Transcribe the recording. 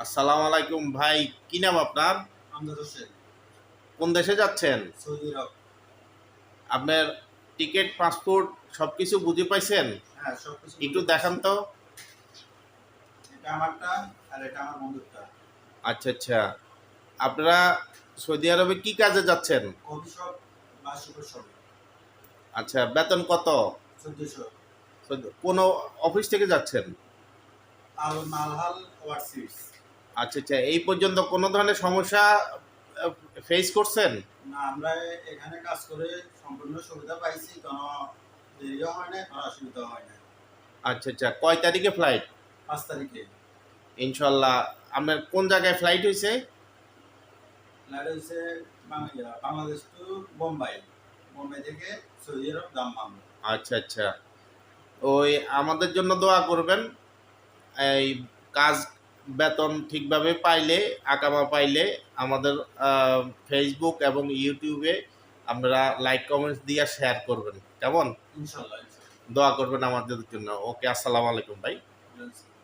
আসসালামু আলাইকুম ভাই, কি নাম আপনার? আমজাদ হোসেন। কোন দেশে যাচ্ছেন? সৌদি আরব। আপনার টিকিট, পাসপোর্ট সবকিছু বুঝে পাইছেন? হ্যাঁ, সবকিছু একটু বুঝে দেখান পাইছি। তো। এটা আমারটা আর এটা আমার বন্ধুরটা। আচ্ছা আচ্ছা। আপনারা সৌদি আরবে কি কাজে যাচ্ছেন? কফি শপ বা সুপার শপে। আচ্ছা, বেতন কত? 1400। কোন অফিস থেকে যাচ্ছেন? আল মালহাল ওভারসিজ। আচ্ছা আচ্ছা, এই পর্যন্ত কোনো ধরনের সমস্যা ফেস করছেন? না, আমরা এখানে কাজ করে সম্পূর্ণ সুবিধা পাইছি, কোনো দেরিও হয় না, কোনো অসুবিধা হয় না। আচ্ছা আচ্ছা, কয় তারিখে ফ্লাইট? 5 তারিখে। ইনশাল্লাহ। আপনার কোন জায়গায় ফ্লাইট হয়েছে? ফ্লাইট হচ্ছে বাংলাদেশ টু বোম্বাই। বোম্বাই থেকে সৌদি আরব দাম্মাম। আচ্ছা আচ্ছা। ওই আমাদের জন্য দোয়া করবেন। এই কাজ, বেতন ঠিকভাবে পাইলে, আকামা পাইলে আমাদের ফেসবুক এবং ইউটিউবে আপনারা লাইক কমেন্টস দিয়ে শেয়ার করবেন, কেমন? ইনশাল্লাহ। দোয়া করবেন আমাদের জন্য। ওকে, আসসালামু আলাইকুম ভাই। ইনশাল্লাহ।